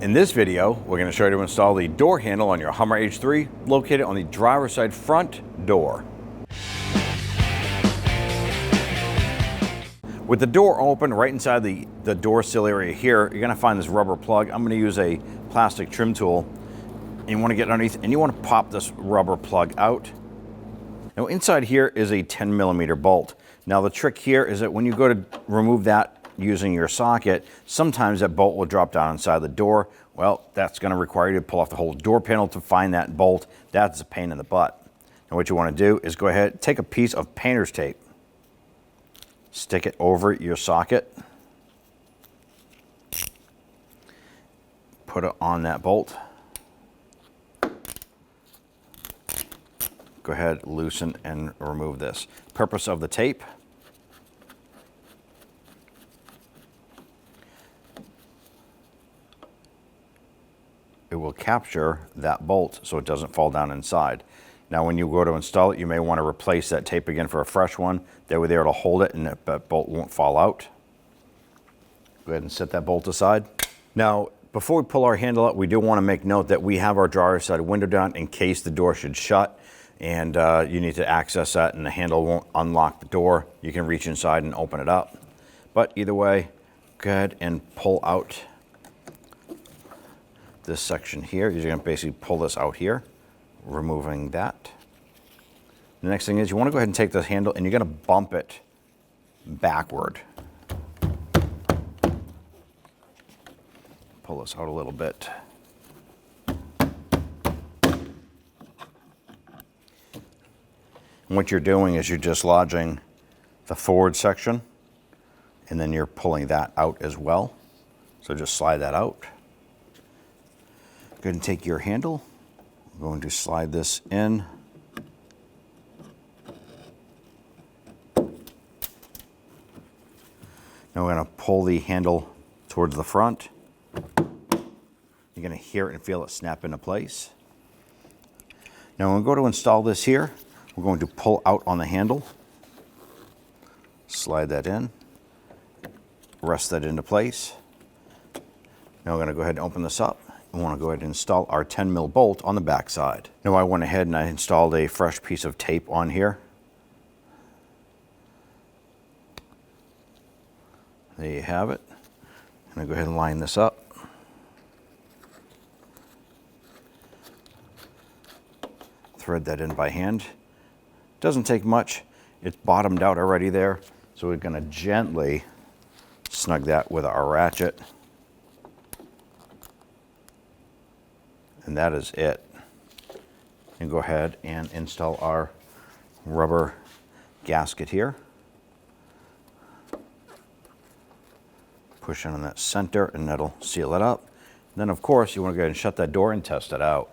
In this video, we're going to show you how to install the door handle on your Hummer H3 located on the driver's side front door. With the door open right inside the door sill area here, you're going to find this rubber plug. I'm going to use a plastic trim tool. And you want to get underneath and you want to pop this rubber plug out. Now inside here is a 10mm bolt. Now the trick here is that when you go to remove that using your socket, sometimes that bolt will drop down inside the door. Well, that's going to require you to pull off the whole door panel to find that bolt. That's a pain in the butt. And what you want to do is go ahead, take a piece of painter's tape, stick it over your socket, put it on that bolt. Go ahead, loosen and remove this. Purpose of the tape: it will capture that bolt so it doesn't fall down inside. Now when you go to install it, you may want to replace that tape again for a fresh one. That way there it'll hold it and that bolt won't fall out. Go ahead and set that bolt aside. Now before we pull our handle out, we do want to make note that we have our driver's side window down in case the door should shut and you need to access that and the handle won't unlock the door. You can reach inside and open it up. But either way, go ahead and pull out this section here. You're going to basically pull this out here, removing that. The next thing is you want to go ahead and take this handle and you're going to bump it backward. Pull this out a little bit. And what you're doing is you're just lodging the forward section and then you're pulling that out as well. So just slide that out. Go ahead and take your handle. We're going to slide this in. Now we're going to pull the handle towards the front. You're going to hear it and feel it snap into place. Now when we go to install this here, we're going to pull out on the handle, slide that in, rest that into place. Now we're going to go ahead and open this up. We want to go ahead and install our 10mm bolt on the back side. Now I went ahead and I installed a fresh piece of tape on here. There you have it. I'm going to go ahead and line this up. Thread that in by hand. Doesn't take much. It's bottomed out already there. So we're going to gently snug that with our ratchet. And that is it. And go ahead and install our rubber gasket here. Push in on that center and that'll seal it up. And then of course you want to go ahead and shut that door and test it out.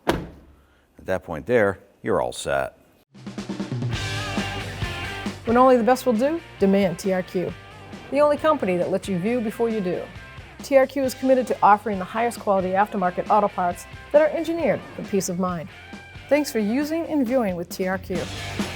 At that point there, you're all set. When only the best will do, demand TRQ. The only company that lets you view before you do. TRQ is committed to offering the highest quality aftermarket auto parts that are engineered for peace of mind. Thanks for using and viewing with TRQ.